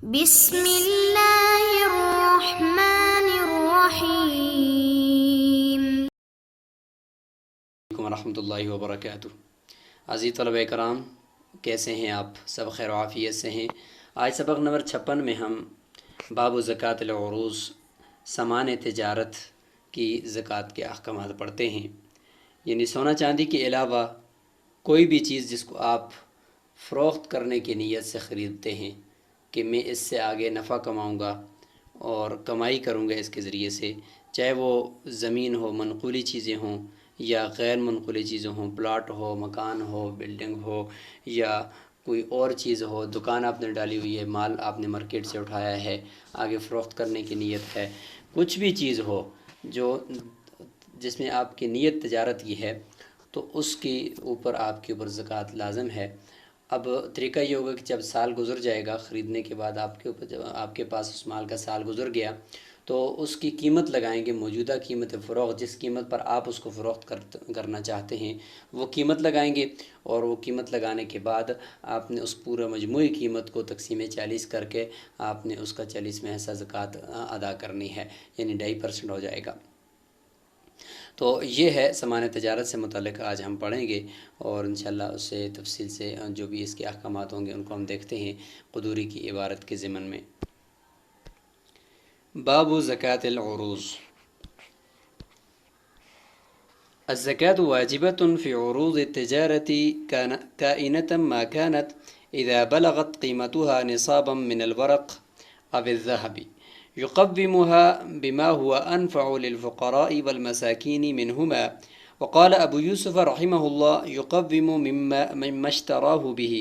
بسم اللہ الرحمن الرحیم۔ علیکم ورحمۃ اللہ وبرکاتہ۔ عزیز طلبہ کرام، کیسے ہیں آپ؟ سب خیر و عافیت سے ہیں؟ آج سبق نمبر 56 میں ہم باب زکوٰۃ العروض، سامان تجارت کی زکوٰۃ کے احکامات پڑھتے ہیں۔ یعنی سونا چاندی کے علاوہ کوئی بھی چیز جس کو آپ فروخت کرنے کی نیت سے خریدتے ہیں کہ میں اس سے آگے نفع کماؤں گا اور کمائی کروں گا اس کے ذریعے سے، چاہے وہ زمین ہو، منقولی چیزیں ہوں یا غیر منقولی چیزیں ہوں، پلاٹ ہو، مکان ہو، بلڈنگ ہو، یا کوئی اور چیز ہو، دکان آپ نے ڈالی ہوئی ہے، مال آپ نے مارکیٹ سے اٹھایا ہے، آگے فروخت کرنے کی نیت ہے، کچھ بھی چیز ہو جو جس میں آپ کی نیت تجارت کی ہے، تو اس کے اوپر آپ کے اوپر زکوٰۃ لازم ہے۔ اب طریقہ یہ ہوگا کہ جب سال گزر جائے گا، خریدنے کے بعد آپ کے اوپر جب آپ کے پاس اس مال کا سال گزر گیا تو اس کی قیمت لگائیں گے، موجودہ قیمت فروخت، جس قیمت پر آپ اس کو فروخت کرنا چاہتے ہیں وہ قیمت لگائیں گے، اور وہ قیمت لگانے کے بعد آپ نے اس پورے مجموعی قیمت کو تقسیم 40 کر کے آپ نے اس کا 40واں حصہ زکوٰۃ ادا کرنی ہے، یعنی 2.5% ہو جائے گا۔ تو یہ ہے سامان تجارت سے متعلق آج ہم پڑھیں گے، اور انشاءاللہ اس سے تفصیل سے جو بھی اس کے احکامات ہوں گے ان کو ہم دیکھتے ہیں قدوری کی عبارت کے ضمن میں۔ باب زکوٰۃ العروض۔ الزكاة واجبة في عروض التجارة كائنة ما كانت إذا بلغت قيمتها نصابا من الورق أو الذهب يقومها بما هو أنفع للفقراء والمساكين منهما. وقال أبو يوسف رحمه الله يقوم مما اشتراه به،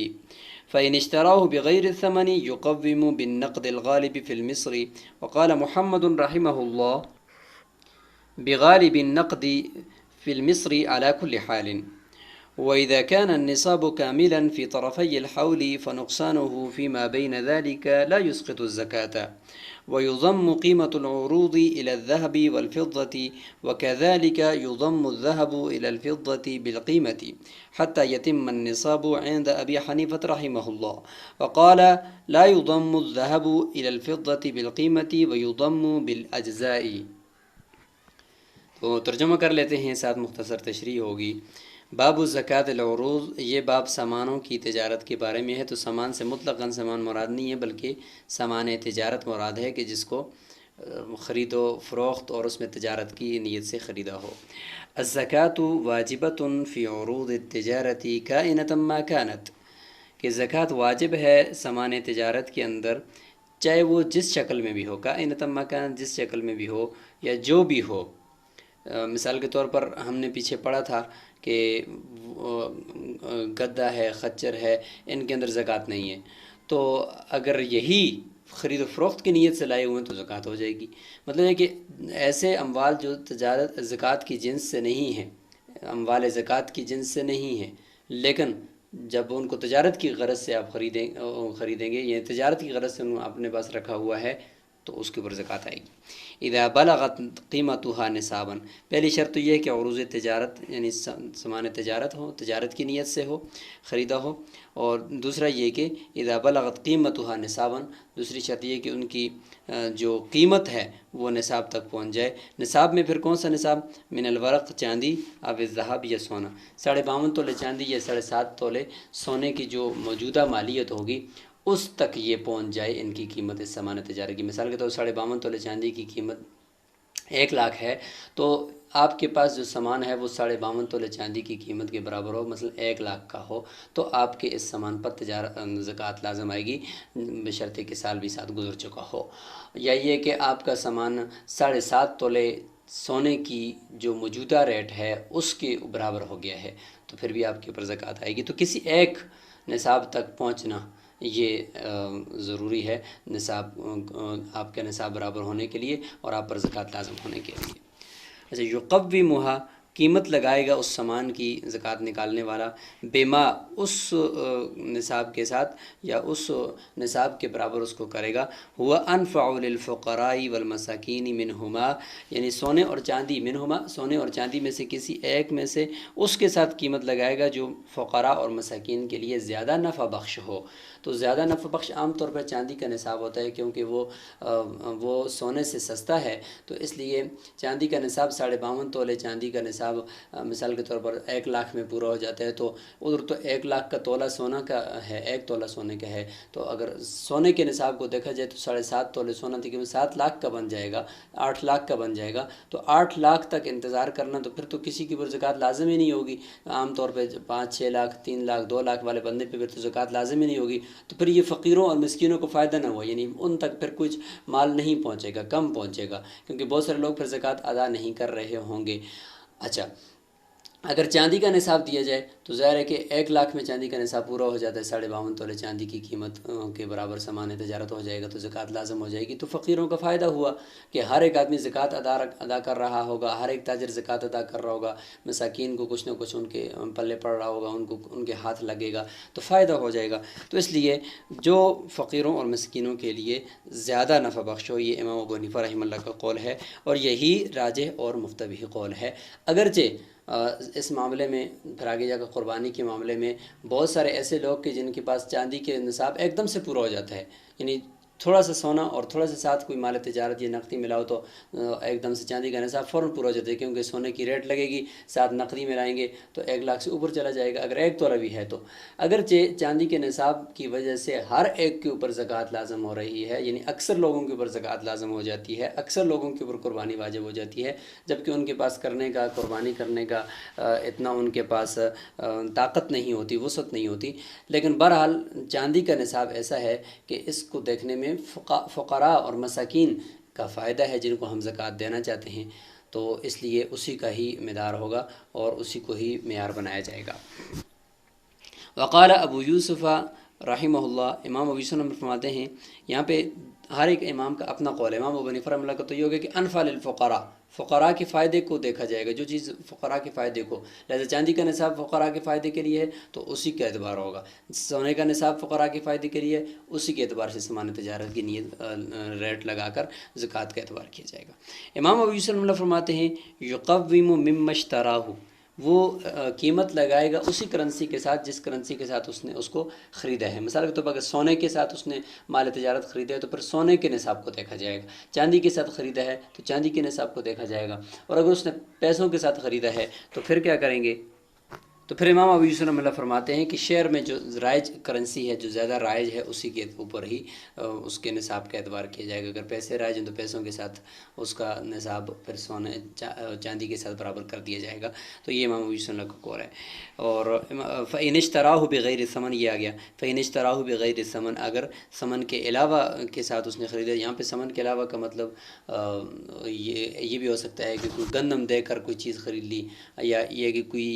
فإن اشتراه بغير الثمن يقوم بالنقد الغالب في المصر. وقال محمد رحمه الله بغالب النقد في المصر على كل حال. وإذا كان النصاب كاملا في طرفي الحول فنقصانه فيما بين ذلك لا يسقط الزكاة. ويضم قيمة العروض إلى الذهب والفضة، وكذلك يضم الذهب إلى الفضة بالقيمة حتى يتم النصاب عند أبي حنيفة رحمه الله. وقال لا يضم الذهب إلى الفضة بالقيمة ويضم بالأجزاء۔ تو ترجمہ کر لیتے ہیں، ساتھ مختصر تشریح ہوگی۔ باب زکوٰۃ العروض، یہ باب سامانوں کی تجارت کے بارے میں ہے۔ تو سامان سے مطلقاً سامان مراد نہیں ہے، بلکہ سامان تجارت مراد ہے کہ جس کو خرید و فروخت اور اس میں تجارت کی نیت سے خریدا ہو۔ الزکوٰۃ واجبۃ فی عروض التجارت کائنۃ ما کانت، کہ زکوٰۃ واجب ہے سامان تجارت کے اندر، چاہے وہ جس شکل میں بھی ہو، کائنۃ ما کانت، جس شکل میں بھی ہو یا جو بھی ہو۔ مثال کے طور پر ہم نے پیچھے پڑھا تھا کہ گدا ہے، خچر ہے، ان کے اندر زکوٰۃ نہیں ہے، تو اگر یہی خرید و فروخت کی نیت سے لائے ہوئے ہیں تو زکوٰۃ ہو جائے گی۔ مطلب ہے کہ ایسے اموال جو تجارت زکوٰۃ کی جنس سے نہیں ہیں، اموال زکوٰۃ کی جنس سے نہیں ہیں، لیکن جب ان کو تجارت کی غرض سے آپ خریدیں گے، یا تجارت کی غرض سے اپنے پاس رکھا ہوا ہے، تو اس کے اوپر زکوٰۃ آئے گی۔ اذا بلغت قیمتها نصابا، پہلی شرط تو یہ ہے کہ عروض تجارت یعنی سامان تجارت ہو، تجارت کی نیت سے ہو، خریدا ہو، اور دوسرا یہ کہ اذا بلغت قیمتها نصابا، دوسری شرط یہ کہ ان کی جو قیمت ہے وہ نصاب تک پہنچ جائے۔ نصاب میں پھر کون سا نصاب؟ من الورق، چاندی، او الذهب یا سونا، 52.5 تولے چاندی یا 7.5 تولے سونے کی جو موجودہ مالیت ہوگی اس تک یہ پہنچ جائے ان کی قیمت اس سامان تجارت کی۔ مثال کے طور 52.5 تولے چاندی کی قیمت 1 لاکھ ہے، تو آپ کے پاس جو سامان ہے وہ 52.5 تولے چاندی کی قیمت کے برابر ہو، مثلا 1 لاکھ کا ہو، تو آپ کے اس سامان پر زکوٰۃ لازم آئے گی، بشرطے کہ سال بھی ساتھ گزر چکا ہو۔ یا یہ کہ آپ کا سامان 7.5 تولے سونے کی جو موجودہ ریٹ ہے اس کے برابر ہو گیا ہے، تو پھر بھی آپ کے اوپر زکوٰۃ آئے گی۔ تو کسی ایک نصاب تک پہنچنا یہ ضروری ہے، نصاب آپ کا نصاب برابر ہونے کے لیے اور آپ پر زکوٰۃ لازم ہونے کے لیے۔ اچھا، یقومھا، قیمت لگائے گا اس سامان کی زکوٰۃ نکالنے والا، بما، اس نصاب کے ساتھ یا اس نصاب کے برابر اس کو کرے گا، ہوا انفع للفقراء والمساکین منہما، یعنی سونے اور چاندی، منہما، سونے اور چاندی میں سے کسی ایک میں سے اس کے ساتھ قیمت لگائے گا جو فقراء اور مساکین کے لیے زیادہ نفع بخش ہو۔ تو زیادہ نفع بخش عام طور پر چاندی کا نصاب ہوتا ہے، کیونکہ وہ سونے سے سستا ہے، تو اس لیے چاندی کا نصاب 52.5 تولے چاندی کا نصاب مثال کے طور پر 1 لاکھ میں پورا ہو جاتا ہے، تو ادھر تو 1 لاکھ کا تولہ سونا کا ہے، 1 تولہ سونے کا ہے، تو اگر سونے کے نصاب کو دیکھا جائے تو 7.5 تولے سونا تقریباً 7 لاکھ کا بن جائے گا، 8 لاکھ کا بن جائے گا، تو 8 لاکھ تک انتظار کرنا، تو پھر تو کسی کی پر زکوٰۃ لازم ہی نہیں ہوگی۔ عام طور پہ 5-6 لاکھ 3 لاکھ 2 لاکھ والے بندے پہ پھر تو زکوٰۃ لازم ہی نہیں ہوگی، تو پھر یہ فقیروں اور مسکینوں کو فائدہ نہ ہوا، یعنی ان تک پھر کچھ مال نہیں پہنچے گا، کم پہنچے گا، کیونکہ بہت سارے لوگ پھر زکوٰۃ ادا نہیں کر رہے ہوں گے۔ اچھا، اگر چاندی کا نصاب دیا جائے تو ظاہر ہے کہ 1 لاکھ میں چاندی کا نصاب پورا ہو جاتا ہے، 52.5 تولے چاندی کی قیمت کے برابر سامان تجارت ہو جائے گا، تو زکوٰۃ لازم ہو جائے گی، تو فقیروں کا فائدہ ہوا کہ ہر ایک آدمی زکوٰۃ ادا کر رہا ہوگا، ہر ایک تاجر زکوٰۃ ادا کر رہا ہوگا، مساکین کو کچھ نہ کچھ ان کے پلے پڑ رہا ہوگا، ان کے ہاتھ لگے گا، تو فائدہ ہو جائے گا۔ تو اس لیے جو فقیروں اور مسکینوں کے لیے زیادہ نفع بخش ہو، یہ امام ابو حنیفہ رحمہ اللہ کا قول ہے، اور یہی راجح اور مفتبی قول ہے۔ اگرچہ اس معاملے میں پھر آگے جا کر قربانی کے معاملے میں بہت سارے ایسے لوگ کہ جن کے پاس چاندی کے نصاب ایک دم سے پورا ہو جاتا ہے، یعنی تھوڑا سا سونا اور تھوڑا سا ساتھ کوئی مال تجارت یا نقدی ملاؤ تو ایک دم سے چاندی کا نصاب فوراً پورا ہو جاتا ہے، کیونکہ سونے کی ریٹ لگے گی، ساتھ نقدی ملائیں گے تو 1 لاکھ سے اوپر چلا جائے گا اگر 1 تولہ بھی ہے تو۔ اگرچہ چاندی کے نصاب کی وجہ سے ہر ایک کے اوپر زکوٰۃ لازم ہو رہی ہے، یعنی اکثر لوگوں کے اوپر زکوٰۃ لازم ہو جاتی ہے، اکثر لوگوں کے اوپر قربانی واجب ہو جاتی ہے، جبکہ ان کے پاس کرنے کا، قربانی کرنے کا اتنا ان کے پاس طاقت نہیں ہوتی، وسعت نہیں ہوتی، لیکن بہرحال چاندی کا نصاب ایسا ہے کہ اس کو دیکھنے میں فقراء اور مساکین کا فائدہ ہے، جن کو ہم زکوٰۃ دینا چاہتے ہیں، تو اس لیے اسی کا ہی مقدار ہوگا اور اسی کو ہی معیار بنایا جائے گا۔ وقال ابو یوسف رحمہ اللہ، امام ابو یوسف فرماتے ہیں، یہاں پہ ہر ایک امام کا اپنا قول ہے۔ امام ابو حنیفہ رحمہ اللہ کا تو یہ ہوگا کہ انفع للفقراء، فقراء کے فائدے کو دیکھا جائے گا، جو چیز فقراء کے فائدے کو، لہذا چاندی کا نصاب فقراء کے فائدے کے لیے ہے تو اسی کا اعتبار ہوگا، سونے کا نصاب فقراء کے فائدے کے لیے اسی کے اعتبار سے سامان تجارت کی نیت ریٹ لگا کر زکوٰۃ کا اعتبار کیا جائے گا۔ امام ابو یوسف رحمہ اللہ فرماتے ہیں، یقوم مما اشتراہ، وہ قیمت لگائے گا اسی کرنسی کے ساتھ جس کرنسی کے ساتھ اس نے اس کو خریدا ہے۔ مثال کے طور پر اگر سونے کے ساتھ اس نے مال تجارت خریدا ہے تو پھر سونے کے نصاب کو دیکھا جائے گا، چاندی کے ساتھ خریدا ہے تو چاندی کے نصاب کو دیکھا جائے گا، اور اگر اس نے پیسوں کے ساتھ خریدا ہے تو پھر کیا کریں گے؟ تو پھر امام ابو یوسف رحمہ اللہ فرماتے ہیں کہ شہر میں جو رائج کرنسی ہے، جو زیادہ رائج ہے، اسی کے اوپر ہی اس کے نصاب کا اعتبار کیا جائے گا۔ اگر پیسے رائج ہیں تو پیسوں کے ساتھ اس کا نصاب پھر سونے چاندی کے ساتھ برابر کر دیا جائے گا، تو یہ امام ابو یوسف رحمہ اللہ کا قول ہے۔ اور فَإِنِ اشْتَرَاهُ بِغَيْرِ ثَمَن، یہ آ گیا فَإِنِ اشْتَرَاهُ بِغَيْرِ ثَمَن، اگر ثمن کے علاوہ کے ساتھ اس نے خریدا، یہاں پہ ثمن کے علاوہ کا مطلب یہ بھی ہو سکتا ہے کہ کوئی گندم دے کر کوئی چیز خرید لی، یا یہ کہ کوئی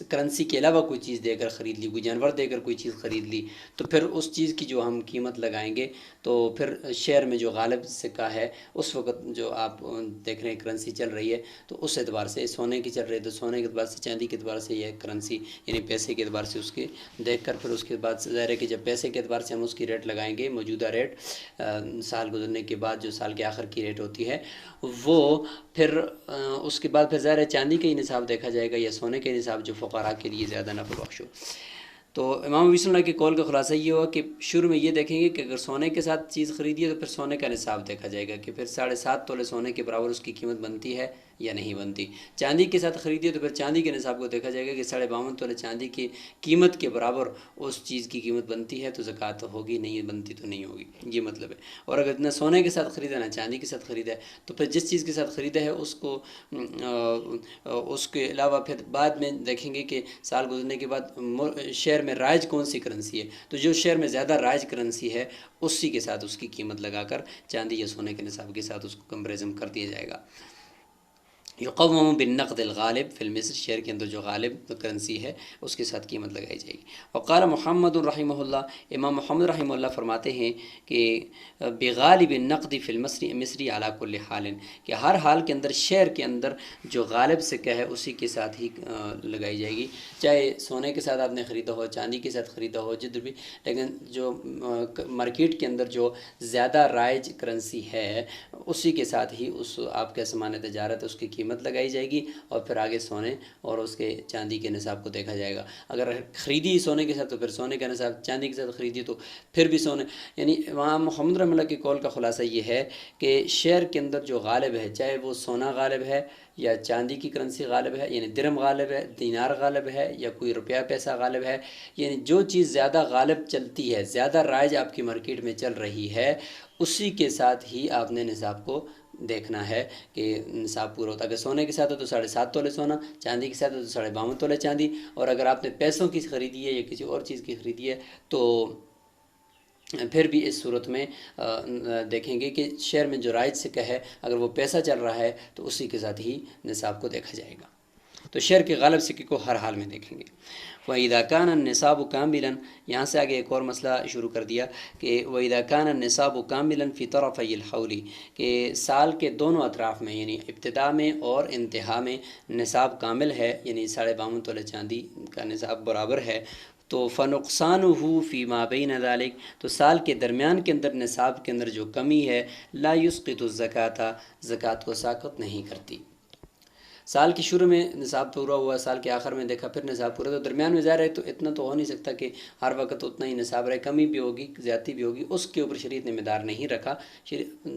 کرنسی کے علاوہ کوئی چیز دے کر خرید لی، کوئی جانور دے کر کوئی چیز خرید لی، تو پھر اس چیز کی جو ہم قیمت لگائیں گے تو پھر شہر میں جو غالب سکہ ہے اس وقت جو آپ دیکھ رہے ہیں کرنسی چل رہی ہے تو اس اعتبار سے سونے کی چل رہی ہے تو سونے کے اعتبار سے، چاندی کے اعتبار سے یہ کرنسی یعنی پیسے کے اعتبار سے اس کے دیکھ کر پھر اس کے بعد ظاہر ہے کہ جب پیسے کے اعتبار سے ہم اس کی ریٹ لگائیں گے، موجودہ ریٹ سال گزرنے کے بعد جو سال کے آخر کی ریٹ ہوتی ہے وہ پھر اس کے بعد پھر ظاہر ہے چاندی کا ہی نصاب دیکھا جائے گا یا سونے کے نصاب جو فقراء کے لیے زیادہ نفع بخش ہو۔ تو امام ابو یوسف کے قول کا خلاصہ یہ ہوا کہ شروع میں یہ دیکھیں گے کہ اگر سونے کے ساتھ چیز خریدی ہے تو پھر سونے کا نصاب دیکھا جائے گا کہ پھر 7.5 تولے سونے کے برابر اس کی قیمت بنتی ہے یا نہیں بنتی۔ چاندی کے ساتھ خریدی ہے تو پھر چاندی کے نصاب کو دیکھا جائے گا کہ 52.5 تولے چاندی کی قیمت کے برابر اس چیز کی قیمت بنتی ہے تو زکوٰۃ ہوگی، نہیں بنتی تو نہیں ہوگی، یہ مطلب ہے۔ اور اگر نہ سونے کے ساتھ خریدا نہ چاندی کے ساتھ خریدا ہے تو پھر جس چیز کے ساتھ خریدا ہے اس کے علاوہ پھر بعد میں دیکھیں گے کہ سال گزرنے کے بعد شہر میں رائج کون سی کرنسی ہے، تو جو شہر میں زیادہ رائج کرنسی ہے اسی کے ساتھ اس کی قیمت لگا کر چاندی یا سونے کے نصاب کے ساتھ اس کو کمپیریزن کر دیا جائے گا۔ یقوم بالنقد الغالب فی المصر، شہر کے اندر جو غالب کرنسی ہے اس کے ساتھ قیمت لگائی جائے گی۔ وقال محمد رحمہ اللہ، امام محمد رحمہ اللہ فرماتے ہیں کہ بغالب النقد فی المصری علی کل حال، کہ ہر حال کے اندر شہر کے اندر جو غالب سکہ ہے اسی کے ساتھ ہی لگائی جائے گی، چاہے سونے کے ساتھ آپ نے خریدا ہو، چاندی کے ساتھ خریدا ہو، جدھر بھی، لیکن جو مارکیٹ کے اندر جو زیادہ رائج کرنسی ہے اسی کے ساتھ ہی اس آپ کا سامان تجارت اس کی قیمت قیمت لگائی جائے گی اور پھر آگے سونے اور اس کے چاندی کے نصاب کو دیکھا جائے گا۔ اگر خریدی سونے کے ساتھ تو پھر سونے کا نصاب، چاندی کے ساتھ خریدی تو پھر بھی سونے، یعنی امام محمد رحمۃ اللہ کے قول کا خلاصہ یہ ہے کہ شعر کے اندر جو غالب ہے، چاہے وہ سونا غالب ہے یا چاندی کی کرنسی غالب ہے، یعنی درم غالب ہے، دینار غالب ہے، یا کوئی روپیہ پیسہ غالب ہے، یعنی جو چیز زیادہ غالب چلتی ہے، زیادہ رائج آپ کی مارکیٹ میں چل رہی ہے، اسی کے ساتھ ہی آپ نے نصاب کو دیکھنا ہے کہ نصاب پورا ہوتا ہے۔ اگر سونے کے ساتھ ہے تو 7.5 تولے سونا، چاندی کے ساتھ ہے تو 52.5 تولے چاندی، اور اگر آپ نے پیسوں کی خریدی ہے یا کسی اور چیز کی خریدی ہے تو پھر بھی اس صورت میں دیکھیں گے کہ شعر میں جو رائج سکہ ہے اگر وہ پیسہ چل رہا ہے تو اسی کے ساتھ ہی نصاب کو دیکھا جائے گا۔ تو شعر کے غالب سکے کو ہر حال میں دیکھیں گے۔ وَإِذَا كَانَ النِّصَابُ كَامِلًا، یہاں سے آگے ایک اور مسئلہ شروع کر دیا کہ وَإِذَا كَانَ النِّصَابُ كَامِلًا فِي طَرَفَيِ الْحَوْلِ، کہ سال کے دونوں اطراف میں یعنی ابتدا میں اور انتہا میں نصاب کامل ہے، یعنی 52.5 تولے چاندی کا نصاب برابر ہے، تو فَنُقْصَانُهُ فِي مَا بَيْنَ ذَلِكَ، تو سال کے درمیان کے اندر نصاب کے اندر جو کمی ہے لا يسقط الزکاۃ، زکوٰۃ کو ساقط نہیں کرتی۔ سال کے شروع میں نصاب پورا ہوا، سال کے آخر میں دیکھا پھر نصاب پورا، تو درمیان میں ظاہر ہے تو اتنا تو ہو نہیں سکتا کہ ہر وقت اتنا ہی نصاب رہے، کمی بھی ہوگی زیادتی بھی ہوگی، اس کے اوپر شریعت نے مدار نہیں رکھا۔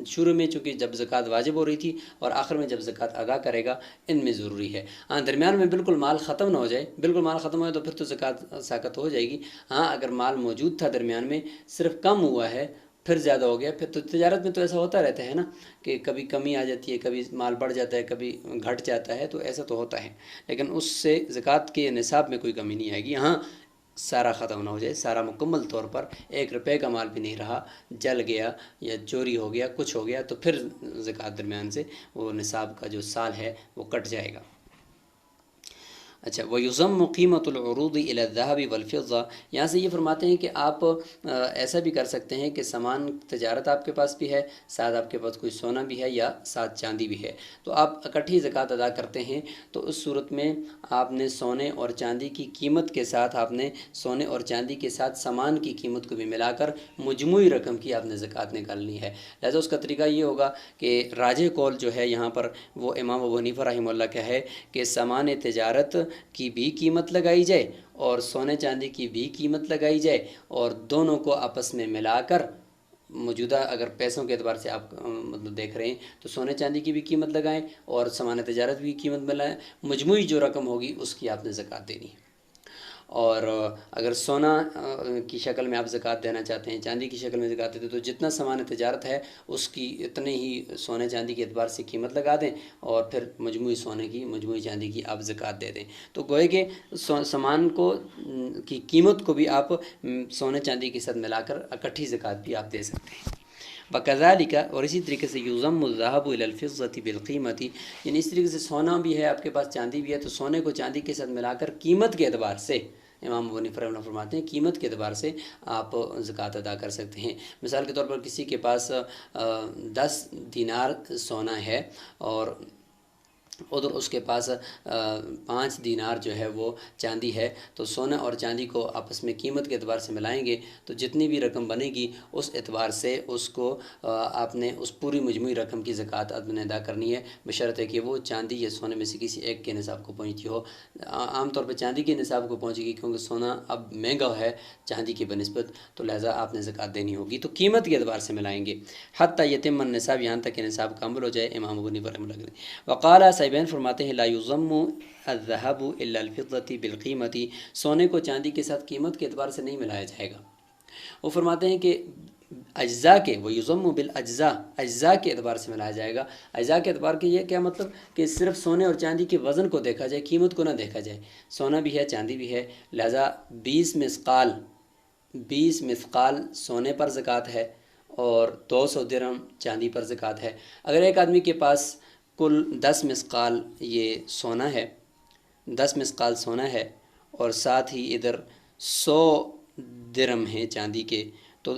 شروع میں چونکہ جب زکوٰۃ واجب ہو رہی تھی اور آخر میں جب زکوٰۃ ادا کرے گا، ان میں ضروری ہے۔ ہاں درمیان میں بالکل مال ختم نہ ہو جائے، بالکل مال ختم ہو جائے تو پھر تو زکوٰۃ ساقط ہو جائے گی۔ ہاں اگر مال موجود تھا درمیان میں، صرف کم ہوا ہے، پھر زیادہ ہو گیا، پھر تو تجارت میں تو ایسا ہوتا رہتا ہے نا کہ کبھی کمی آ جاتی ہے، کبھی مال بڑھ جاتا ہے، کبھی گھٹ جاتا ہے، تو ایسا تو ہوتا ہے، لیکن اس سے زکوٰۃ کے نصاب میں کوئی کمی نہیں آئے گی۔ ہاں سارا ختم نہ ہو جائے، سارا مکمل طور پر 1 روپے کا مال بھی نہیں رہا، جل گیا یا چوری ہو گیا، کچھ ہو گیا، تو پھر زکوٰۃ درمیان سے وہ نصاب کا جو سال ہے وہ کٹ جائے گا۔ اچھا، وَيُضَمُّ قِيمَةُ الْعُرُوضِ إِلَى الذَّهَبِ وَالْفِضَّةِ، یہاں سے یہ فرماتے ہیں کہ آپ ایسا بھی کر سکتے ہیں کہ سامان تجارت آپ کے پاس بھی ہے، ساتھ آپ کے پاس کوئی سونا بھی ہے یا ساتھ چاندی بھی ہے، تو آپ اکٹھی زکوٰۃ ادا کرتے ہیں، تو اس صورت میں آپ نے سونے اور چاندی کی قیمت کے ساتھ، آپ نے سونے اور چاندی کے ساتھ سامان کی قیمت کو بھی ملا کر مجموعی رقم کی آپ نے زکوٰۃ نکالنی ہے۔ لہٰذا اس کا طریقہ یہ ہوگا کہ راجح قول جو ہے یہاں پر وہ امام ابو حنیفہ رحمہ اللہ کا ہے کہ سامان تجارت کی بھی قیمت لگائی جائے اور سونے چاندی کی بھی قیمت لگائی جائے، اور دونوں کو آپس میں ملا کر موجودہ اگر پیسوں کے اعتبار سے آپ مطلب دیکھ رہے ہیں تو سونے چاندی کی بھی قیمت لگائیں اور سامان تجارت بھی قیمت ملائیں، مجموعی جو رقم ہوگی اس کی آپ نے زکوٰۃ دینی ہے۔ اور اگر سونا کی شکل میں آپ زکوٰۃ دینا چاہتے ہیں، چاندی کی شکل میں زکوٰۃ دیتے ہیں، تو جتنا سامان تجارت ہے اس کی اتنے ہی سونے چاندی کے اعتبار سے قیمت لگا دیں، اور پھر مجموعی سونے کی مجموعی چاندی کی آپ زکوٰۃ دے دیں، تو گوئے کہ سامان کو کی قیمت کو بھی آپ سونے چاندی کے ساتھ ملا کر اکٹھی زکوٰۃ بھی آپ دے سکتے ہیں۔ وَكَذَلِكَ، اور اسی طریقے سے يُضَمُّ الذَّهَبُ إِلَى الْفِضَّةِ بِالْقِيمَةِ، یعنی اس طریقے سے سونا بھی ہے آپ کے پاس، چاندی بھی ہے، تو سونے کو چاندی کے ساتھ ملا کر قیمت کے اعتبار سے امام ابو حنیفہ رحمہ اللہ فرماتے ہیں قیمت کے اعتبار سے آپ زکوٰۃ ادا کر سکتے ہیں۔ مثال کے طور پر کسی کے پاس 10 دینار سونا ہے اور ادھر اس کے پاس 5 دینار جو ہے وہ چاندی ہے، تو سونا اور چاندی کو آپس میں قیمت کے اعتبار سے ملائیں گے تو جتنی بھی رقم بنے گی اس اعتبار سے اس کو آپ نے اس پوری مجموعی رقم کی زکوٰۃ آپ نے ادا کرنی ہے، بشرط ہے کہ وہ چاندی یا سونے میں سے کسی ایک کے نصاب کو پہنچتی ہو۔ عام طور پہ چاندی کے نصاب کو پہنچے گی کیونکہ سونا اب مہنگا ہے چاندی کی بنسبت، تو لہٰذا آپ نے زکوٰۃ دینی ہوگی، تو قیمت کے اعتبار سے ملائیں گے حتیٰ یتم النصاب، یہاں تک کہ نصاب کامل ہو جائے۔ امام ابو حنیفہ رحمہ اللہ نے وقال صاحبین فرماتے ہیں لا يضم الذهب الا الفضة بالقیمت، سونے کو چاندی کے ساتھ قیمت کے اعتبار سے نہیں ملایا جائے گا۔ وہ فرماتے ہیں کہ اجزاء کے وَيُضَمُّ بِالْأَجْزَاء، اجزاء کے اعتبار سے ملایا جائے گا۔ اجزاء کے اعتبار کے یہ کیا مطلب کہ صرف سونے اور چاندی کے وزن کو دیکھا جائے، قیمت کو نہ دیکھا جائے۔ سونا بھی ہے چاندی بھی ہے، لہذا 20 مثقال سونے پر زکوٰۃ ہے اور 200 درہم چاندی پر زکوٰۃ ہے۔ اگر ایک آدمی کے پاس کل 10 مثقال یہ سونا ہے، 10 مثقال سونا ہے اور ساتھ ہی ادھر 100 درہم ہیں چاندی کے، تو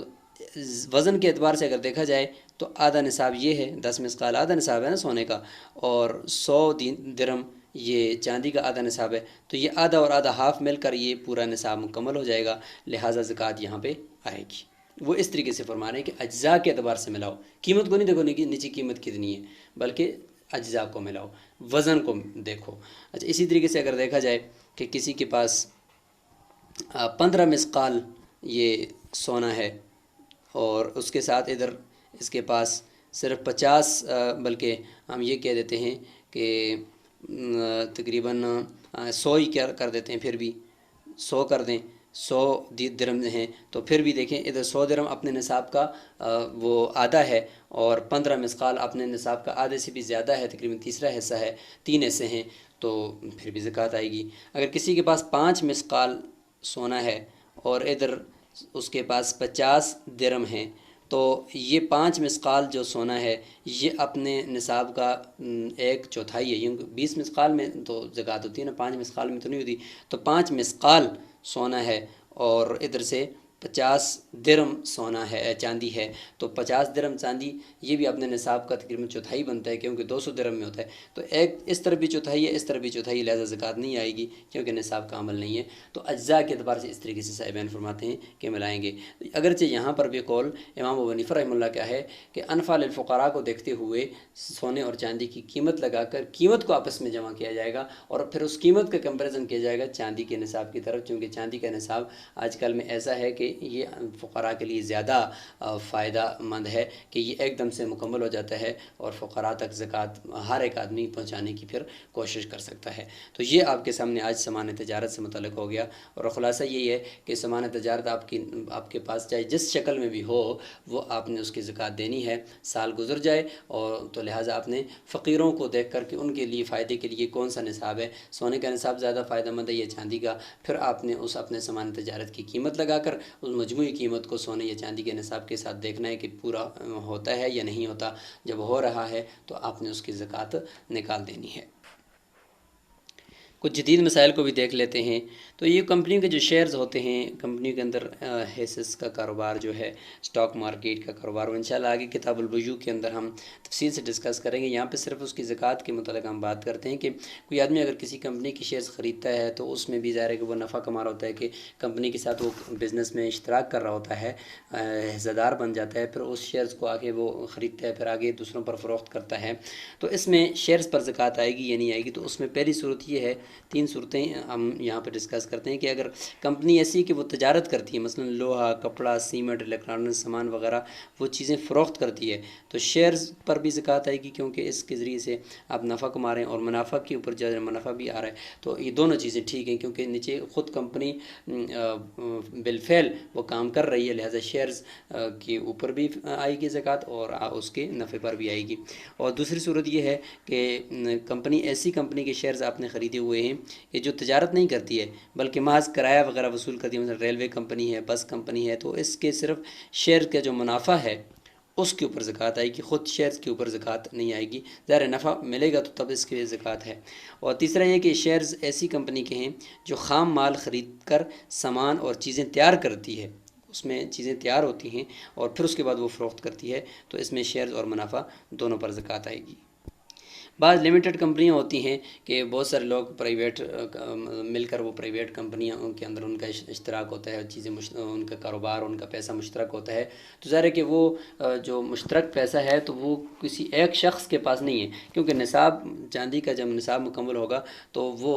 وزن کے اعتبار سے اگر دیکھا جائے تو آدھا نصاب یہ ہے، 10 مثقال آدھا نصاب ہے نا سونے کا، اور 100 درہم یہ چاندی کا آدھا نصاب ہے، تو یہ آدھا اور آدھا ہاف مل کر یہ پورا نصاب مکمل ہو جائے گا، لہٰذا زکوٰۃ یہاں پہ آئے گی۔ وہ اس طریقے سے فرما رہے ہیں کہ اجزاء کے اعتبار سے ملاؤ، قیمت کو نہیں دیکھو نیچی قیمت کتنی ہے، بلکہ اجزاء کو ملاؤ، وزن کو دیکھو۔ اچھا اسی طریقے سے اگر دیکھا جائے کہ کسی کے پاس 15 مثقال یہ سونا ہے اور اس کے ساتھ ادھر اس کے پاس صرف 50 بلکہ ہم یہ کہہ دیتے ہیں کہ تقریباً 100 ہی کر دیتے ہیں، پھر بھی 100 کر دیں، 100 درہم ہیں، تو پھر بھی دیکھیں ادھر 100 درہم اپنے نصاب کا وہ آدھا ہے، اور 15 مثقال اپنے نصاب کا آدھے سے بھی زیادہ ہے، تقریباً تیسرا حصہ ہے، 3 حصے ہیں، تو پھر بھی زکوٰۃ آئے گی۔ اگر کسی کے پاس 5 مثقال سونا ہے اور ادھر اس کے پاس 50 درہم ہیں، تو یہ 5 مثقال جو سونا ہے یہ اپنے نصاب کا 1/4 ہے، کیونکہ 20 مثقال میں تو زکوٰۃ ہوتی ہے نا، 5 مثقال میں تو نہیں ہوتی، تو 5 مثقال سونا ہے اور ادھر سے 50 درہم سونا ہے، چاندی ہے، تو 50 درہم چاندی یہ بھی اپنے نصاب کا تقریباً چوتھائی بنتا ہے، کیونکہ 200 درہم میں ہوتا ہے، تو ایک اس طرف بھی چوتھائی ہے، اس طرف بھی چوتھائی، لہذا زکوٰۃ نہیں آئے گی کیونکہ نصاب کا عمل نہیں ہے۔ تو اجزاء کے اعتبار سے اس طریقے سے صاحبین فرماتے ہیں کہ ملائیں گے۔ اگرچہ یہاں پر بھی قول امام ابو حنیفہ رحمہ اللہ کا ہے کہ انفع للفقراء کو دیکھتے ہوئے سونے اور چاندی کی قیمت لگا کر قیمت کو آپس میں جمع کیا جائے گا، اور پھر اس قیمت کا کمپیریزن کیا جائے گا چاندی کے نصاب کی طرف، چونکہ چاندی کا نصاب آج کل میں ایسا ہے کہ یہ فقراء کے لیے زیادہ فائدہ مند ہے کہ یہ ایک دم سے مکمل ہو جاتا ہے اور فقراء تک زکوٰۃ ہر ایک آدمی پہنچانے کی پھر کوشش کر سکتا ہے۔ تو یہ آپ کے سامنے آج سامان تجارت سے متعلق ہو گیا، اور خلاصہ یہی ہے کہ سامان تجارت آپ کے پاس چاہے جس شکل میں بھی ہو وہ آپ نے اس کی زکوٰۃ دینی ہے، سال گزر جائے اور تو لہٰذا آپ نے فقیروں کو دیکھ کر کہ ان کے لیے فائدے کے لیے کون سا نصاب ہے، سونے کا نصاب زیادہ فائدہ مند ہے یا چاندی کا، پھر آپ نے اس اپنے سامان تجارت کی قیمت لگا کر اس مجموعی قیمت کو سونے یا چاندی کے نصاب کے ساتھ دیکھنا ہے کہ پورا ہوتا ہے یا نہیں ہوتا، جب ہو رہا ہے تو آپ نے اس کی زکوٰۃ نکال دینی ہے۔ کچھ جدید مسائل کو بھی دیکھ لیتے ہیں۔ تو یہ کمپنیوں کے جو شیئرز ہوتے ہیں، کمپنیوں کے اندر حصص کا کاروبار جو ہے، اسٹاک مارکیٹ کا کاروبار، وہ انشاءاللہ آگے کتاب البیوع کے اندر ہم تفصیل سے ڈسکس کریں گے۔ یہاں پہ صرف اس کی زکوٰۃ کے متعلق ہم بات کرتے ہیں کہ کوئی آدمی اگر کسی کمپنی کی شیئرز خریدتا ہے تو اس میں بھی ظاہر ہے کہ وہ نفع کما رہا ہوتا ہے، کہ کمپنی کے ساتھ وہ بزنس میں اشتراک کر رہا ہوتا ہے، حصہ دار بن جاتا ہے، پھر اس شیئرز کو آگے وہ خریدتا ہے، پھر آگے دوسروں پر فروخت کرتا ہے، تو اس میں شیئرز پر زکوٰۃ آئے گی یا نہیں آئے گی۔ تو اس میں پہلی صورت یہ ہے، 3 صورتیں ہم یہاں پہ ڈسکس کرتے ہیں کہ اگر کمپنی ایسی کہ وہ تجارت کرتی ہے، مثلا لوہا، کپڑا، سیمنٹ، الیکٹرانک سامان وغیرہ وہ چیزیں فروخت کرتی ہے، تو شیئرز پر بھی زکوٰۃ آئے گی، کیونکہ اس کے ذریعے سے آپ نفع کما رہے ہیں اور منافع کے اوپر جو منافع بھی آ رہا ہے، تو یہ دونوں چیزیں ٹھیک ہیں، کیونکہ نیچے خود کمپنی بالفعل وہ کام کر رہی ہے، لہذا شیئرز کے اوپر بھی آئے گی زکوٰۃ اور اس کے نفع پر بھی آئے گی۔ اور دوسری صورت یہ ہے کہ کمپنی ایسی کمپنی کے شیئرز آپ نے خریدے ہوئے ہیں کہ جو تجارت نہیں کرتی ہے بلکہ محض کرایہ وغیرہ وصول کرتی ہے، مثلا ریلوے کمپنی ہے، بس کمپنی ہے، تو اس کے صرف شیئر کا جو منافع ہے اس کے اوپر زکوٰۃ آئے گی، خود شیئرز کے اوپر زکوٰۃ نہیں آئے گی، ظاہر نفع ملے گا تو تب اس کے زکوٰۃ ہے۔ اور تیسرا یہ کہ شیئرز ایسی کمپنی کے ہیں جو خام مال خرید کر سامان اور چیزیں تیار کرتی ہے، اس میں چیزیں تیار ہوتی ہیں اور پھر اس کے بعد وہ فروخت کرتی ہے، تو اس میں شیئرز اور منافع دونوں پر زکوٰۃ آئے گی۔ بعض لمیٹڈ کمپنیاں ہوتی ہیں کہ بہت سارے لوگ پرائیویٹ مل کر وہ پرائیویٹ کمپنیاں کے اندر ان کا اشتراک ہوتا ہے، چیزیں ان کا کاروبار، ان کا پیسہ مشترک ہوتا ہے، تو ظاہر ہے کہ وہ جو مشترک پیسہ ہے تو وہ کسی ایک شخص کے پاس نہیں ہے، کیونکہ نصاب چاندی کا جب نصاب مکمل ہوگا تو وہ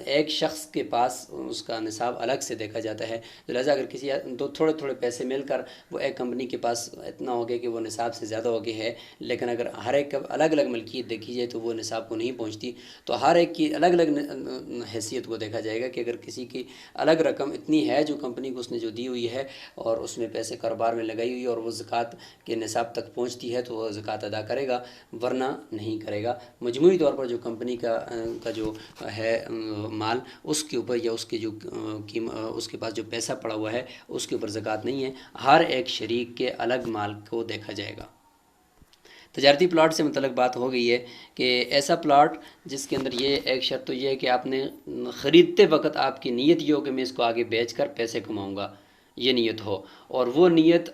ایک شخص کے پاس اس کا نصاب الگ سے دیکھا جاتا ہے، تو لہٰذا اگر کسی تھوڑے تھوڑے پیسے مل کر وہ ایک کمپنی کے پاس اتنا ہو گیا کہ وہ نصاب سے زیادہ ہو گیا ہے، لیکن اگر ہر ایک کا الگ الگ ملکیت دیکھی جائے تو وہ نصاب کو نہیں پہنچتی، تو ہر ایک کی الگ الگ حیثیت کو دیکھا جائے گا کہ اگر کسی کی الگ رقم اتنی ہے جو کمپنی کو اس نے جو دی ہوئی ہے اور اس میں پیسے کاروبار میں لگائی ہوئی ہے اور وہ زکوٰۃ کے نصاب تک پہنچتی ہے تو وہ زکوٰۃ ادا کرے گا، ورنہ نہیں کرے گا۔ مجموعی طور پر جو کمپنی کا جو ہے مال، اس کے اوپر یا اس کے جو اس کے پاس جو پیسہ پڑا ہوا ہے اس کے اوپر زکوٰۃ نہیں ہے، ہر ایک شریک کے الگ مال کو دیکھا جائے گا۔ تجارتی پلاٹ سے متعلق بات ہو گئی ہے کہ ایسا پلاٹ جس کے اندر یہ ایک شرط تو یہ ہے کہ آپ نے خریدتے وقت آپ کی نیت یہ ہو کہ میں اس کو آگے بیچ کر پیسے کماؤں گا، یہ نیت ہو، اور وہ نیت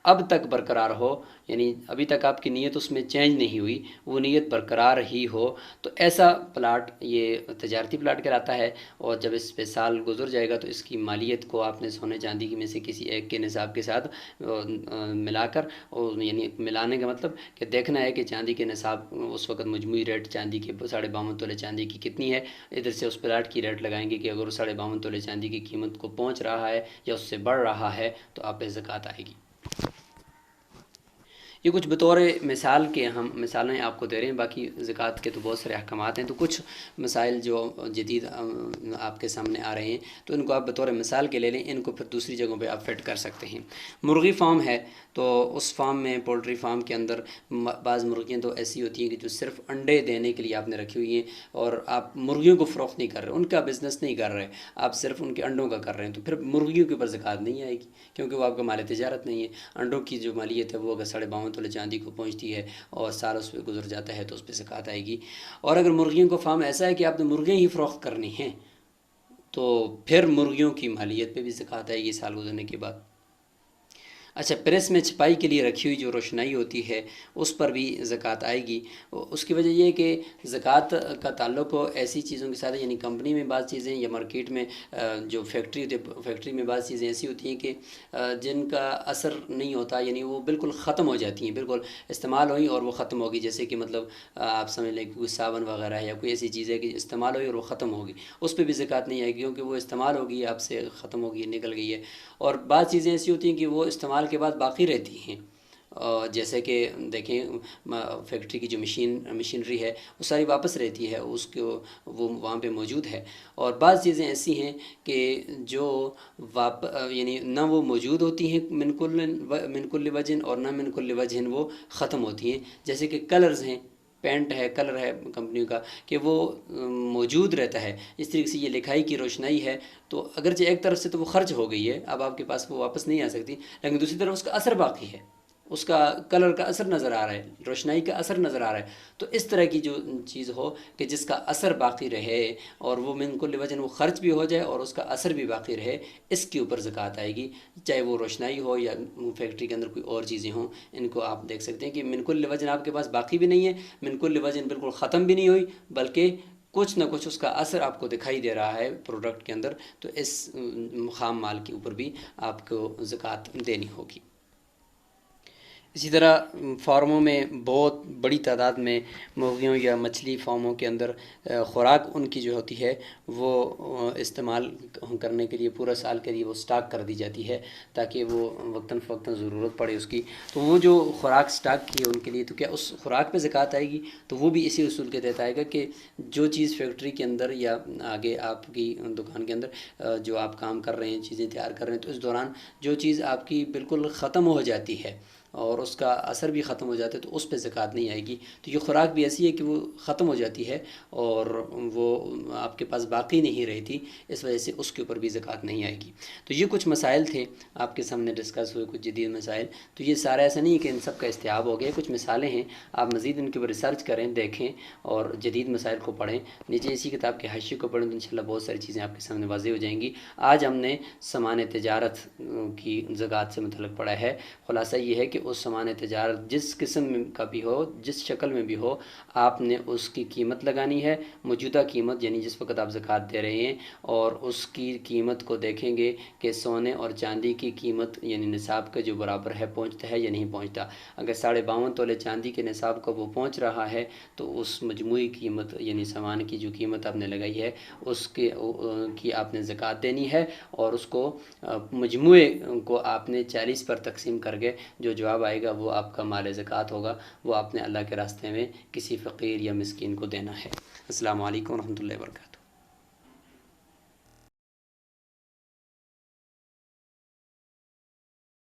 اب تک برقرار ہو، یعنی ابھی تک آپ کی نیت اس میں چینج نہیں ہوئی، وہ نیت برقرار ہی ہو، تو ایسا پلاٹ یہ تجارتی پلاٹ کہلاتا ہے۔ اور جب اس پہ سال گزر جائے گا تو اس کی مالیت کو آپ نے سونے چاندی کی میں سے کسی ایک کے نصاب کے ساتھ ملا کر، اور یعنی ملانے کا مطلب کہ دیکھنا ہے کہ چاندی کے نصاب اس وقت مجموعی ریٹ چاندی کے 52.5 تولے چاندی کی کتنی ہے، ادھر سے اس پلاٹ کی ریٹ لگائیں گے کہ اگر وہ 52.5 تولے چاندی کی قیمت کو پہنچ رہا ہے یا اس سے بڑھ رہا ہے تو آپ پہ زکوٰۃ آئے گی۔ یہ کچھ بطور مثال کے ہم مثالیں آپ کو دے رہے ہیں، باقی زکوٰۃ کے تو بہت سارے احکامات ہیں، تو کچھ مسائل جو جدید آپ کے سامنے آ رہے ہیں تو ان کو آپ بطور مثال کے لے لیں، ان کو پھر دوسری جگہوں پہ آپ فٹ کر سکتے ہیں۔ مرغی فارم ہے تو اس فارم میں، پولٹری فارم کے اندر بعض مرغیاں تو ایسی ہوتی ہیں کہ جو صرف انڈے دینے کے لیے آپ نے رکھی ہوئی ہیں، اور آپ مرغیوں کو فروخت نہیں کر رہے، ان کا بزنس نہیں کر رہے، آپ صرف ان کے انڈوں کا کر رہے ہیں، تو پھر مرغیوں کے اوپر زکوٰۃ نہیں آئے گی، کیونکہ وہ آپ کا مال تجارت نہیں ہے۔ انڈوں کی جو مالیت ہے وہ اگر 52.5 تولے چاندی کو پہنچتی ہے اور سال اس پہ گزر جاتا ہے تو اس پہ زکوٰۃ آئے گی۔ اور اگر مرغیوں کا فارم ایسا ہے کہ آپ نے مرغیاں ہی فروخت کرنی ہیں تو پھر مرغیوں کی مالیت پہ بھی زکوٰۃ آئے گی سال گزرنے کے بعد۔ اچھا، پریس میں چھپائی کے لیے رکھی ہوئی جو روشنائی ہوتی ہے اس پر بھی زکوٰۃ آئے گی۔ اس کی وجہ یہ ہے کہ زکوٰۃ کا تعلق ایسی چیزوں کے ساتھ ہے، یعنی کمپنی میں بعض چیزیں یا مارکیٹ میں جو فیکٹری ہوتی ہے، فیکٹری میں بعض چیزیں ایسی ہوتی ہیں کہ جن کا اثر نہیں ہوتا، یعنی وہ بالکل ختم ہو جاتی ہیں، بالکل استعمال ہوئی اور وہ ختم ہوگی، جیسے کہ مطلب آپ سمجھ لیں کہ کوئی صابن وغیرہ ہے یا کوئی ایسی چیز ہے کہ استعمال ہوئی اور وہ ختم ہوگی، اس پہ بھی زکوٰۃ نہیں آئے گی، کیونکہ وہ استعمال ہوگی، آپ سے ختم ہوگی، نکل گئی ہے۔ اور بعض چیزیں ایسی ہوتی ہیں کہ وہ استعمال کے بعد باقی رہتی ہیں، جیسے کہ دیکھیں فیکٹری کی جو مشینری ہے وہ ساری واپس رہتی ہے، اس کو وہ وہاں پہ موجود ہے۔ اور بعض چیزیں ایسی ہیں کہ جو یعنی نہ وہ موجود ہوتی ہیں من کل وجہ، اور نہ من کل وجہ وہ ختم ہوتی ہیں، جیسے کہ کلرز ہیں، پینٹ ہے، کلر ہے کمپنیوں کا کہ وہ موجود رہتا ہے۔ اس طریقے سے یہ لکھائی کی روشنائی ہے، تو اگرچہ ایک طرف سے تو وہ خرچ ہو گئی ہے، اب آپ کے پاس وہ واپس نہیں آ سکتی، لیکن دوسری طرف اس کا اثر باقی ہے، اس کا کلر کا اثر نظر آ رہا ہے، روشنائی کا اثر نظر آ رہا ہے۔ تو اس طرح کی جو چیز ہو کہ جس کا اثر باقی رہے اور وہ من کل وجہ وہ خرچ بھی ہو جائے اور اس کا اثر بھی باقی رہے، اس کے اوپر زکوٰۃ آئے گی، چاہے وہ روشنائی ہو یا فیکٹری کے اندر کوئی اور چیزیں ہوں۔ ان کو آپ دیکھ سکتے ہیں کہ من کل وجہ آپ کے پاس باقی بھی نہیں ہے، من کل وجہ بالکل ختم بھی نہیں ہوئی، بلکہ کچھ نہ کچھ اس کا اثر آپ کو دکھائی دے رہا ہے پروڈکٹ کے اندر، تو اس خام مال کے اوپر بھی آپ کو زکوٰۃ دینی ہوگی۔ اسی طرح فارموں میں بہت بڑی تعداد میں مرغیوں یا مچھلی فارموں کے اندر خوراک ان کی جو ہوتی ہے وہ استعمال کرنے کے لیے پورا سال کے لیے وہ سٹاک کر دی جاتی ہے، تاکہ وہ وقتاً فوقتاً ضرورت پڑے اس کی، تو وہ جو خوراک سٹاک کی ہے ان کے لیے، تو کیا اس خوراک پہ زکوٰۃ آئے گی؟ تو وہ بھی اسی اصول کے تحت آئے گا کہ جو چیز فیکٹری کے اندر یا آگے آپ کی دکان کے اندر جو آپ کام کر رہے ہیں، چیزیں تیار کر رہے ہیں، تو اس دوران جو چیز آپ کی بالکل ختم ہو جاتی ہے اور اس کا اثر بھی ختم ہو جاتا ہے تو اس پہ زکوٰۃ نہیں آئے گی۔ تو یہ خوراک بھی ایسی ہے کہ وہ ختم ہو جاتی ہے اور وہ آپ کے پاس باقی نہیں رہتی، اس وجہ سے اس کے اوپر بھی زکوٰۃ نہیں آئے گی۔ تو یہ کچھ مسائل تھے آپ کے سامنے ڈسکس ہوئے، کچھ جدید مسائل۔ تو یہ سارا ایسا نہیں ہے کہ ان سب کا استیعاب ہو گیا، کچھ مثالیں ہیں، آپ مزید ان کے اوپر ریسرچ کریں، دیکھیں اور جدید مسائل کو پڑھیں، نیچے اسی کتاب کے حاشیے کو پڑھیں تو انشاءاللہ بہت ساری چیزیں آپ کے سامنے واضح ہو جائیں گی۔ آج ہم نے سامان تجارت کی زکوٰۃ سے متعلق پڑھا ہے۔ خلاصہ یہ ہے کہ اس سامان تجارت جس قسم کا بھی ہو، جس شکل میں بھی ہو، آپ نے اس کی قیمت لگانی ہے، موجودہ قیمت، یعنی جس وقت آپ زکوٰۃ دے رہے ہیں، اور اس کی قیمت کو دیکھیں گے کہ سونے اور چاندی کی قیمت یعنی نصاب کے جو برابر ہے پہنچتا ہے یا نہیں پہنچتا۔ اگر 52.5 تولے چاندی کے نصاب کو وہ پہنچ رہا ہے تو اس مجموعی قیمت یعنی سامان کی جو قیمت آپ نے لگائی ہے اس کی آپ نے زکوٰۃ دینی ہے، اور اس کو مجموعے کو آپ نے 40 پر تقسیم کر کے جو جواب آئے گا وہ آپ کا مال زکوٰۃ ہوگا، وہ آپ نے اللہ کے راستے میں کسی فقیر یا مسکین کو دینا ہے۔ السلام علیکم ورحمۃ اللہ وبرکاتہ۔